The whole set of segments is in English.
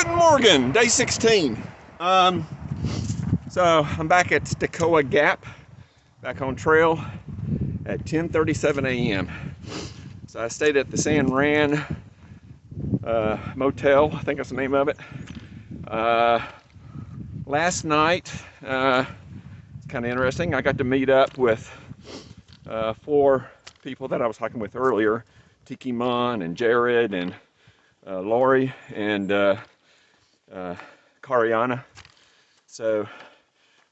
Guten Morgen, day 16. So I'm back at Stecoah Gap, back on trail at 10:37 a.m. So I stayed at the San Ran Motel, I think that's the name of it. Last night, it's kind of interesting. I got to meet up with 4 people that I was talking with earlier, Tiki Mon and Jared and Lori and Kariana. So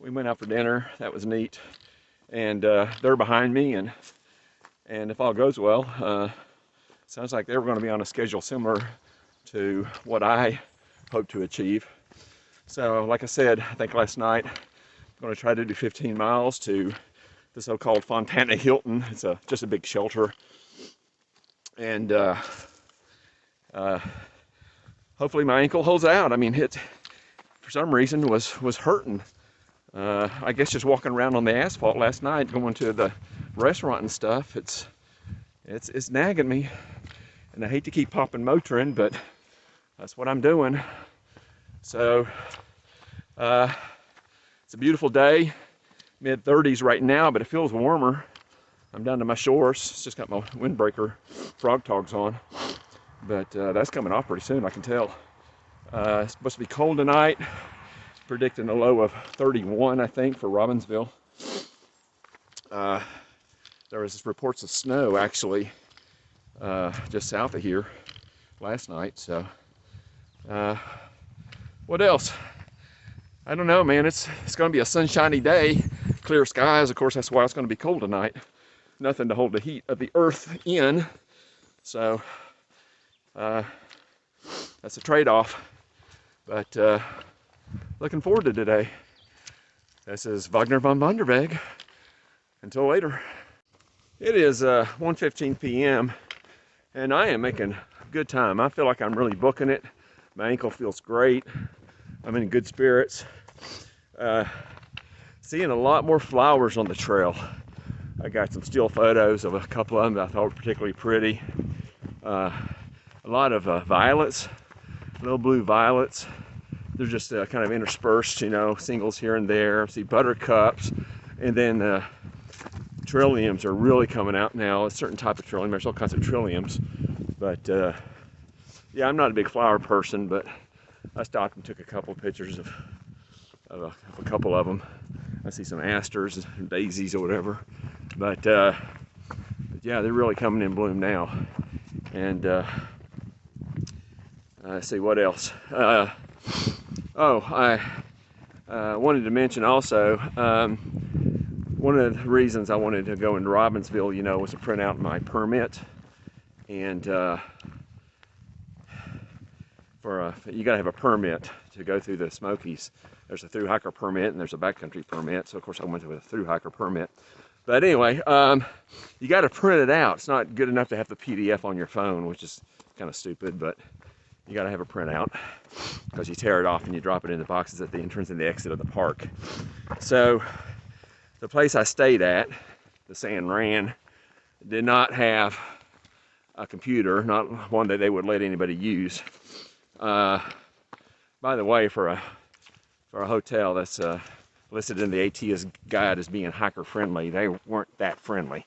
we went out for dinner. That was neat. And they're behind me, and if all goes well, sounds like they were going to be on a schedule similar to what I hope to achieve. So like I said, I think last night, I'm going to try to do 15 miles to the so-called Fontana Hilton. It's just a big shelter. And hopefully my ankle holds out. I mean, it for some reason was hurting. I guess just walking around on the asphalt last night, going to the restaurant and stuff, it's nagging me. And I hate to keep popping Motrin, but that's what I'm doing. So it's a beautiful day, mid-30s right now, but it feels warmer. I'm down to my shorts. It's just got my windbreaker frog togs on, but that's coming off pretty soon, I can tell. It's supposed to be cold tonight. It's predicting a low of 31, I think, for Robbinsville. There was reports of snow actually just south of here last night. So what else? I don't know, man. It's going to be a sunshiny day, clear skies. Of course, that's why it's going to be cold tonight. Nothing to hold the heat of the earth in. So that's a trade-off. But looking forward to today. This is Wagner von Vonderweg. Until later. It is 1:15 p.m. and I am making good time. I feel like I'm really booking it. My ankle feels great. I'm in good spirits. Seeing a lot more flowers on the trail. I got some still photos of a couple of them that I thought were particularly pretty. A lot of violets, little blue violets. They're just kind of interspersed, you know, singles here and there. I see buttercups, and then trilliums are really coming out now. A certain type of trillium. There's all kinds of trilliums, but yeah, I'm not a big flower person, but I stopped and took a couple of pictures of a couple of them. I see some asters and daisies or whatever, but yeah, they're really coming in bloom now. And let's see what else. I wanted to mention also, one of the reasons I wanted to go into Robbinsville, you know, was to print out my permit. And you gotta have a permit to go through the Smokies. There's a thru-hiker permit and there's a backcountry permit. So of course I went with a thru-hiker permit. But anyway, you gotta print it out. It's not good enough to have the PDF on your phone, which is kind of stupid, but you gotta have a printout because you tear it off and you drop it in the boxes at the entrance and the exit of the park. So the place I stayed at, the San Ran, did not have a computer, not one that they would let anybody use. By the way, for a hotel that's listed in the ATS guide as being hiker friendly, they weren't that friendly,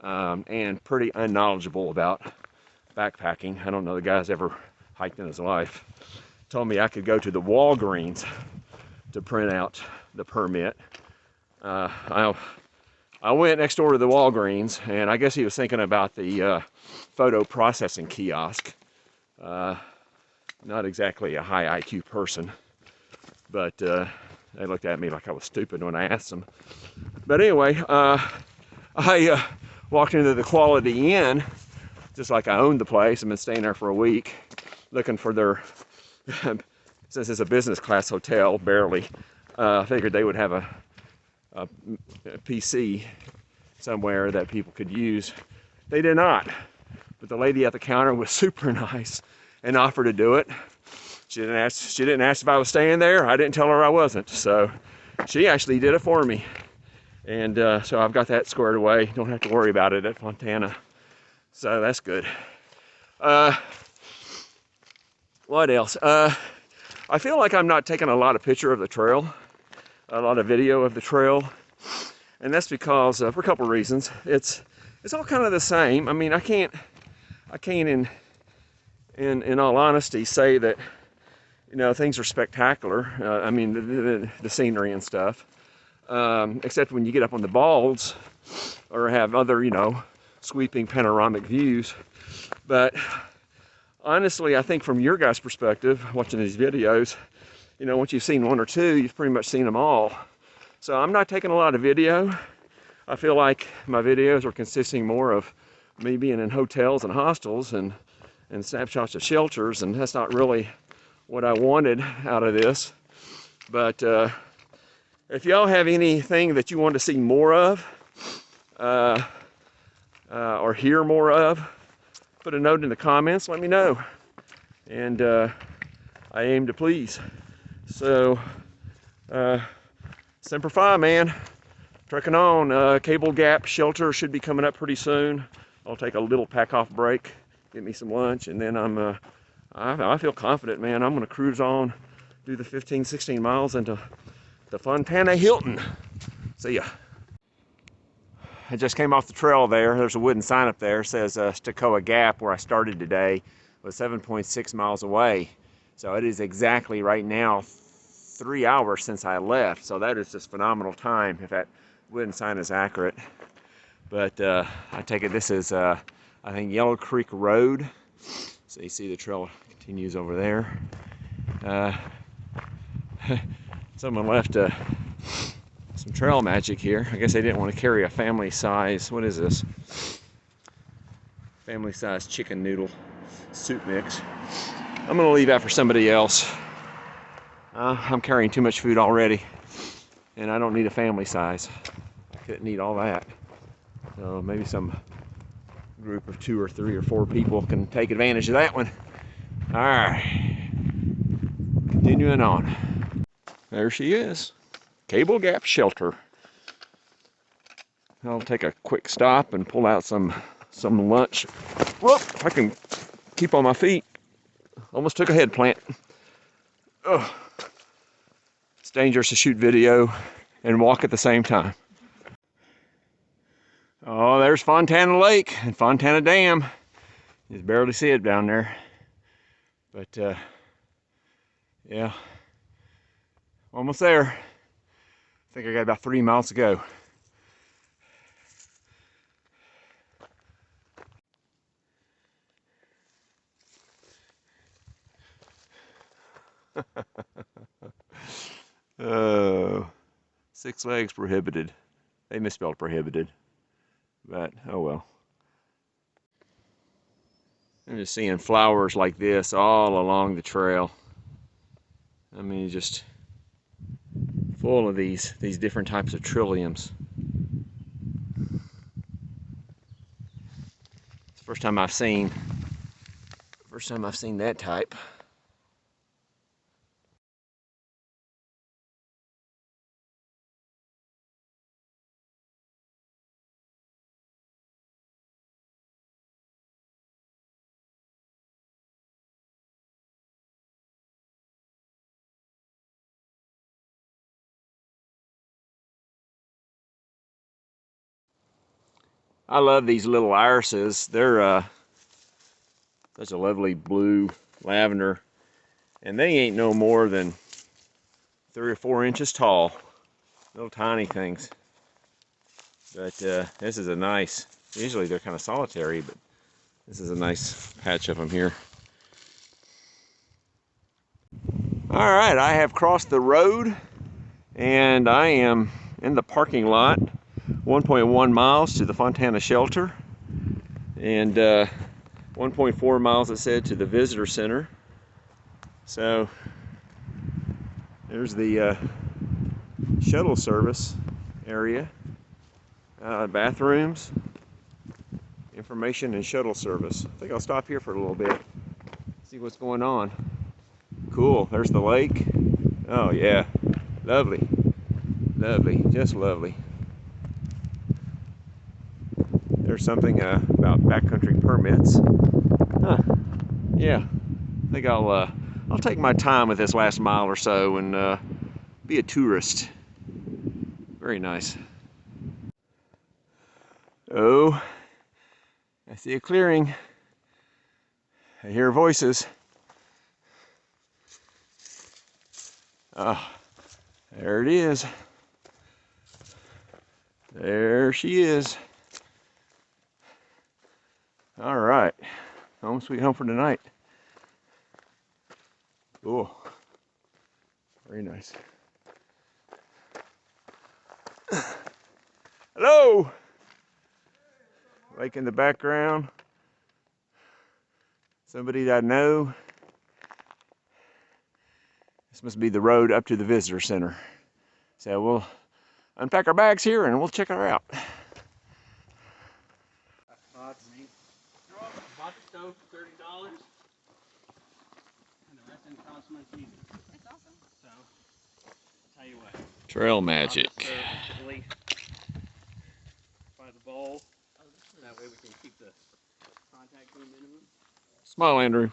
and pretty unknowledgeable about backpacking. I don't know the guy's ever hiked in his life. Told me I could go to the Walgreens to print out the permit. I went next door to the Walgreens, and I guess he was thinking about the photo processing kiosk. Not exactly a high IQ person, but they looked at me like I was stupid when I asked them. But anyway, I walked into the Quality Inn, just like I owned the place. I've been staying there for a week, looking for their, since it's a business class hotel, barely, I figured they would have a PC somewhere that people could use. They did not, but the lady at the counter was super nice and offered to do it. She didn't ask if I was staying there. I didn't tell her I wasn't, so she actually did it for me. And so I've got that squared away. Don't have to worry about it at Fontana. So that's good. What else? I feel like I'm not taking a lot of picture of the trail, a lot of video of the trail, and that's because for a couple of reasons. It's all kind of the same. I mean, I can't in all honesty say that, you know, things are spectacular. I mean, the scenery and stuff, except when you get up on the balds or have other, you know, sweeping panoramic views. But honestly, I think from your guys' perspective, watching these videos, you know, once you've seen one or two, you've pretty much seen them all. So I'm not taking a lot of video. I feel like my videos are consisting more of me being in hotels and hostels and snapshots of shelters, and that's not really what I wanted out of this. But if y'all have anything that you want to see more of or hear more of, put a note in the comments, let me know. And I aim to please. So, Semper Fi, man. Trekking on. Cable Gap shelter should be coming up pretty soon. I'll take a little pack-off break, get me some lunch, and then I feel confident, man. I'm going to cruise on, do the 15, 16 miles into the Fontana Hilton. See ya. I just came off the trail there. There's a wooden sign up there. It says Stecoah Gap, where I started today, was 7.6 miles away. So it is exactly right now 3 hours since I left. So that is just phenomenal time if that wooden sign is accurate. But I take it this is, I think, Yellow Creek Road. So you see the trail continues over there. Someone left some trail magic here. I guess they didn't want to carry a family size, what is this? Family size chicken noodle soup mix. I'm gonna leave that for somebody else. I'm carrying too much food already, and I don't need a family size. I couldn't eat all that. So maybe some group of 2 or 3 or 4 people can take advantage of that one. All right, continuing on. There she is. Cable Gap shelter. I'll take a quick stop and pull out some lunch. Whoop! If I can keep on my feet. Almost took a head plant. Ugh. It's dangerous to shoot video and walk at the same time. Oh, there's Fontana Lake and Fontana Dam. You can barely see it down there. But yeah, almost there. I think I got about 3 miles to go. Oh, 6 legs prohibited. They misspelled prohibited, but oh well. I'm just seeing flowers like this all along the trail. I mean, just full of these different types of trilliums. It's the first time I've seen that type. I love these little irises. They're such a lovely blue lavender, and they ain't no more than 3 or 4 inches tall. Little tiny things. But this is a nice, usually they're kind of solitary, but this is a nice patch of them here. All right, I have crossed the road and I am in the parking lot. 1.1 miles to the Fontana shelter, and 1.4 miles, it said, to the visitor center. So there's the shuttle service area, bathrooms, information, and shuttle service. I think I'll stop here for a little bit, see what's going on. Cool, there's the lake. Oh yeah, lovely, lovely, just lovely. There's something about backcountry permits. Huh. Yeah, I think I'll I'll take my time with this last mile or so and be a tourist. Very nice. Oh, I see a clearing. I hear voices. Oh, there it is. There she is. All right, home sweet home for tonight. Oh, very nice. Hello. Lake in the background. Somebody that I know. This must be the road up to the visitor center. So we'll unpack our bags here and we'll check her out. Bought the stove for $30, and the rest didn't cost much either. That's awesome. So, tell you what. Trail magic. At least by the bowl. That way we can keep the contact to a minimum. Smile, Andrew.